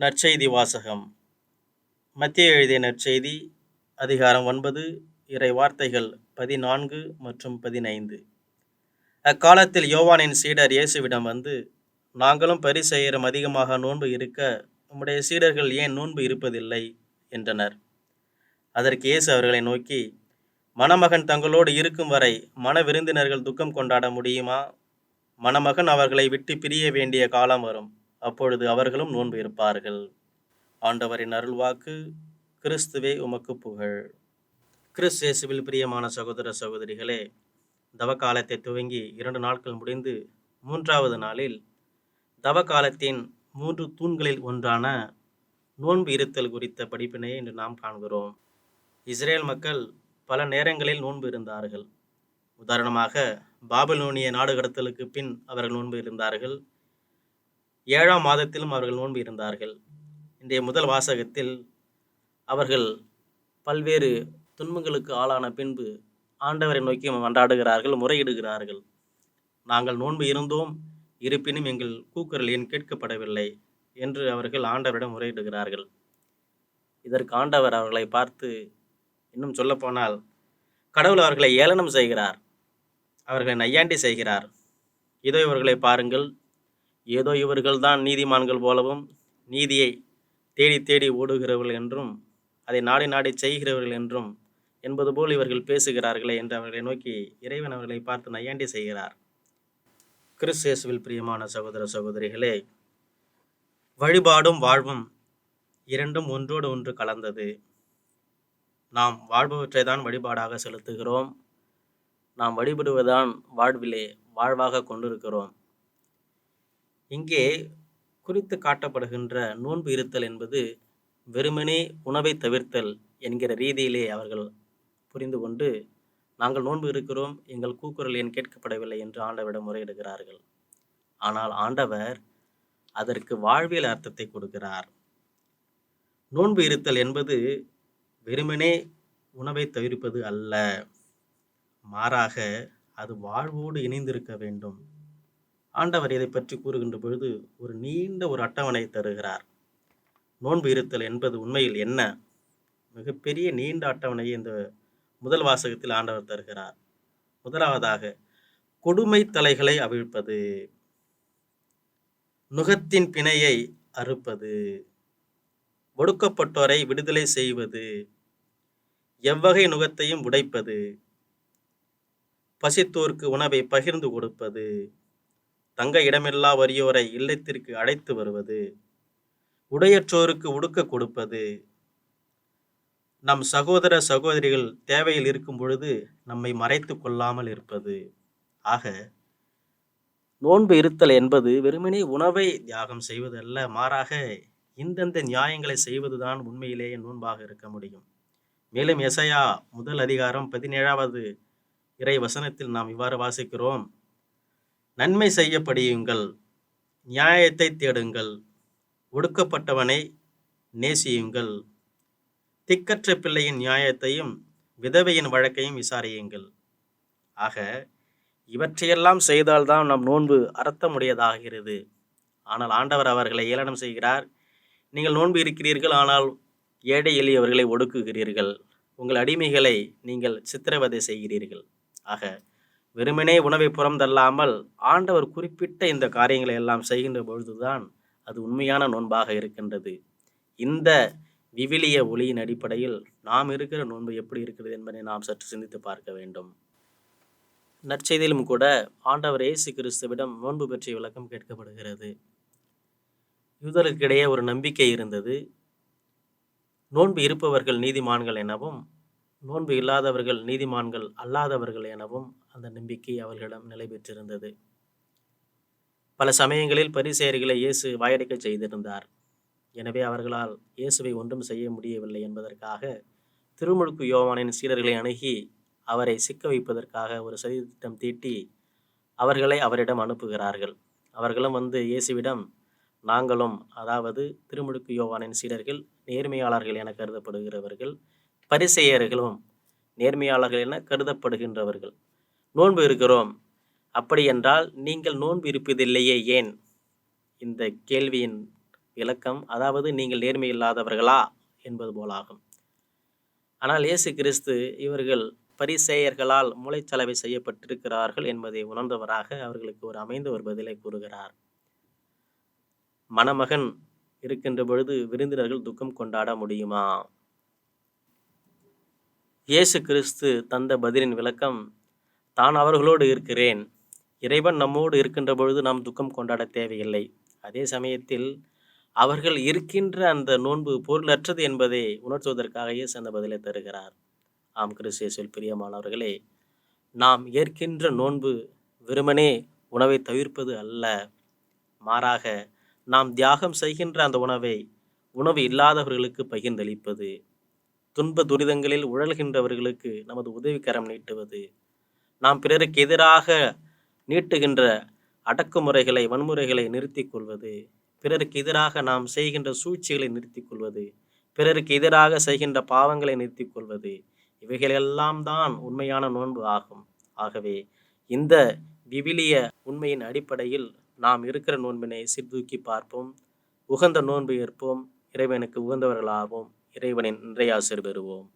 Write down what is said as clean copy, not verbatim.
நற்செய்தி வாசகம். மத்தேயு எழுதிய நற்செய்தி அதிகாரம் 9 இறை வார்த்தைகள் 14 மற்றும் 15. அக்காலத்தில் யோவானின் சீடர் இயேசுவிடம் வந்து, நாங்களும் பரிசேயரும் அதிகமாக நோன்பு இருக்க உம்முடைய சீடர்கள் ஏன் நோன்பு இருப்பதில்லை என்றனர். அதற்கு இயேசு அவர்களை நோக்கி, மணமகன் தங்களோடு இருக்கும் வரை மண விருந்தினர்கள் துக்கம் கொண்டாட முடியுமா? மணமகன் அவர்களை விட்டு பிரிய வேண்டிய காலம் வரும், அப்பொழுது அவர்களும் நோன்பு இருப்பார்கள். ஆண்டவரின் அருள்வாக்கு. கிறிஸ்துவே உமக்கு புகழ். கிறிஸ்து இயேசுவில் பிரியமான சகோதர சகோதரிகளே, தவக்காலத்தை துவங்கி 2 நாட்கள் முடிந்து 3வது நாளில் தவக்காலத்தின் 3 தூண்களில் ஒன்றான நோன்பு இருத்தல் குறித்த படிப்பினை இன்று நாம் காண்கிறோம். இஸ்ரேல் மக்கள் பல நேரங்களில் நோன்பு இருந்தார்கள். உதாரணமாக, பாபிலோனிய நாடு கடத்தலுக்கு பின் அவர்கள் நோன்பு இருந்தார்கள். 7ஆம் மாதத்திலும் அவர்கள் நோன்பு இருந்தார்கள். இன்றைய முதல் வாசகத்தில் அவர்கள் பல்வேறு துன்பங்களுக்கு ஆளான பின்பு ஆண்டவரை நோக்கி மன்றாடுகிறார்கள், முறையிடுகிறார்கள். நாங்கள் நோன்பு இருந்தோம், இருப்பினும் எங்கள் கூக்குரல் ஏன் கேட்கப்படவில்லை என்று அவர்கள் ஆண்டவரிடம் முறையிடுகிறார்கள். இதற்கு ஆண்டவர் அவர்களை பார்த்து, இன்னும் சொல்லப்போனால் கடவுள் அவர்களை ஏளனம் செய்கிறார், அவர்களை நையாண்டி செய்கிறார். இதோ இவர்களை பாருங்கள், ஏதோ இவர்கள்தான் நீதிமான்கள் போலவும் நீதியை தேடி தேடி ஓடுகிறவர்கள் என்றும் அதை நாடி நாடி செய்கிறவர்கள் என்றும் என்பது போல் இவர்கள் பேசுகிறார்களே என்று அவர்களை நோக்கி இறைவன் அவர்களை பார்த்து நையாண்டி செய்கிறார். கிறிஸ்து இயேசுவில் பிரியமான சகோதர சகோதரிகளே, வழிபாடும் வாழ்வும் இரண்டும் ஒன்றோடு ஒன்று கலந்தது. நாம் வாழ்பவற்றை தான் வழிபாடாக செலுத்துகிறோம். நாம் வழிபடுவதுதான் வாழ்விலே வாழ்வாக கொண்டிருக்கிறோம். இங்கே குறித்து காட்டப்படுகின்ற நோன்பு இருத்தல் என்பது வெறுமனே உணவை தவிர்த்தல் என்கிற ரீதியிலே அவர்கள் புரிந்து கொண்டு, நாங்கள் நோன்பு இருக்கிறோம், எங்கள் கூக்குரல் ஏன் கேட்கப்படவில்லை என்று ஆண்டவரிடம் முறையிடுகிறார்கள். ஆனால் ஆண்டவர் அதற்கு வாழ்வியல் அர்த்தத்தை கொடுக்கிறார். நோன்பு இருத்தல் என்பது வெறுமனே உணவை தவிர்ப்பது அல்ல, மாறாக அது வாழ்வோடு இணைந்திருக்க வேண்டும். ஆண்டவர் இதை பற்றி கூறுகின்ற பொழுது ஒரு நீண்ட அட்டவணை தருகிறார். நோன்பு இருத்தல் என்பது உண்மையில் என்ன? மிகப்பெரிய நீண்ட அட்டவணையை இந்த முதல் வாசகத்தில் ஆண்டவர் தருகிறார். முதலாவதாக, கொடுமை தலைகளை அவிழ்ப்பது, நுகத்தின் பிணையை அறுப்பது, ஒடுக்கப்பட்டோரை விடுதலை செய்வது, எவ்வகை நுகத்தையும் உடைப்பது, பசித்தோருக்கு உணவை பகிர்ந்து கொடுப்பது, தங்க இடமில்லா வறியோரை இல்லத்திற்கு அழைத்து வருவது, உடையற்றோருக்கு உடுக்க கொடுப்பது, நம் சகோதர சகோதரிகள் தேவையில் இருக்கும் பொழுது நம்மை மறைத்து கொள்ளாமல் இருப்பது. ஆக நோன்பு இருத்தல் என்பது வெறுமனே உணவை தியாகம் செய்வதல்ல, மாறாக இந்தந்த நியாயங்களை செய்வதுதான் உண்மையிலேயே நோன்பாக இருக்க முடியும். மேலும் எசாயா முதல் அதிகாரம் 17வது இறை வசனத்தில் நாம் இவ்வாறு வாசிக்கிறோம், நன்மை செய்ய படியுங்கள், நியாயத்தை தேடுங்கள், ஒடுக்கப்பட்டவனை நேசியுங்கள், திக்கற்ற பிள்ளையின் நியாயத்தையும் விதவையின் வழக்கையும் விசாரியுங்கள். ஆக இவற்றையெல்லாம் செய்தால்தான் நம் நோன்பு அர்த்தமுடையதாகிறது. ஆனால் ஆண்டவர் அவர்களை ஏளனம் செய்கிறார். நீங்கள் நோன்பு இருக்கிறீர்கள், ஆனால் ஏழை எளியவர்களை ஒடுக்குகிறீர்கள், உங்கள் அடிமைகளை நீங்கள் சித்திரவதை செய்கிறீர்கள். ஆக வெறுமனே உணவை புறம் தள்ளாமல் ஆண்டவர் குறிப்பிட்ட இந்த காரியங்களை எல்லாம் செய்கின்ற பொழுதுதான் அது உண்மையான நோன்பாக இருக்கின்றது. இந்த விவிலிய ஒளியின் அடிப்படையில் நாம் இருக்கிற நோன்பு எப்படி இருக்கிறது என்பதை நாம் சற்று சிந்தித்து பார்க்க வேண்டும். நற்செய்தியிலும் கூட ஆண்டவர் இயேசு கிறிஸ்துவிடம் நோன்பு பற்றிய விளக்கம் கேட்கப்படுகிறது. யூதர்களுக்கிடையே ஒரு நம்பிக்கை இருந்தது. நோன்பு இருப்பவர்கள் நீதிமான்கள் எனவும், நோன்பு இல்லாதவர்கள் நீதிமான்கள் அல்லாதவர்கள் எனவும் அந்த நம்பிக்கை அவர்களிடம் நிலை பெற்றிருந்தது. பல சமயங்களில் பரிசேயர்களை இயேசு வாயடைக்க செய்திருந்தார். எனவே அவர்களால் இயேசுவை ஒன்றும் செய்ய முடியவில்லை என்பதற்காக திருமுழுக்கு யோவானின் சீடர்களை அணுகி அவரை சிக்க வைப்பதற்காக ஒரு சதித்திட்டம் தீட்டி அவர்களை அவரிடம் அனுப்புகிறார்கள். அவர்களும் வந்து இயேசுவிடம், நாங்களும், அதாவது திருமுழுக்கு யோவானின் சீடர்கள் நேர்மையாளர்கள் என கருதப்படுகிறவர்கள், பரிசேயர்களும் நேர்மையாளர்கள் என கருதப்படுகின்றவர்கள், நோன்பு இருக்கிறோம், அப்படி என்றால் நீங்கள் நோன்பு இருப்பதில்லையே ஏன்? இந்த கேள்வியின் விளக்கம், அதாவது நீங்கள் நேர்மை இல்லாதவர்களா என்பது போலாகும். ஆனால் இயேசு கிறிஸ்து இவர்கள் பரிசேயர்களால் மூளைச்சலவை செய்யப்பட்டிருக்கிறார்கள் என்பதை உணர்ந்தவராக அவர்களுக்கு ஒரு அமைந்த ஒரு பதிலை கூறுகிறார். மணமகன் இருக்கின்ற பொழுது விருந்தினர்கள் துக்கம் கொண்டாட முடியுமா? இயேசு கிறிஸ்து தந்த பதிலின் விளக்கம், தான் அவர்களோடு இருக்கிறேன். இறைவன் நம்மோடு இருக்கின்ற பொழுது நாம் துக்கம் கொண்டாட தேவையில்லை. அதே சமயத்தில் அவர்கள் இருக்கின்ற அந்த நோன்பு பொருளற்றது என்பதை உணர்த்துவதற்காக இயேசு அந்த பதிலை தருகிறார். ஆம், கிறிஸ்து இயேசுவில் பிரியமானவர்களே, நாம் ஏற்கின்ற நோன்பு வெறுமனே உணவை தவிர்ப்பது அல்ல. மாறாக நாம் தியாகம் செய்கின்ற அந்த உணவு இல்லாதவர்களுக்கு பகிர்ந்தளிப்பது, துன்ப துரிதங்களில் உழல்கின்றவர்களுக்கு நமது உதவிக்கரம் நீட்டுவது, நாம் பிறருக்கு எதிராக நீட்டுகின்ற அடக்குமுறைகளை, வன்முறைகளை நிறுத்திக் கொள்வது, பிறருக்கு எதிராக நாம் செய்கின்ற சூழ்ச்சிகளை நிறுத்திக் கொள்வது, பிறருக்கு எதிராக செய்கின்ற பாவங்களை நிறுத்திக் கொள்வது, இவைகளெல்லாம் தான் உண்மையான நோன்பு ஆகும். ஆகவே இந்த விவிலிய உண்மையின் அடிப்படையில் நாம் இருக்கிற நோன்பினை சீர்தூக்கி பார்ப்போம். உகந்த நோன்பு ஏற்போம். இறைவனுக்கு உகந்தவர்களாவோம். இறைவனின் இறையாசிர் பெறுவோம்.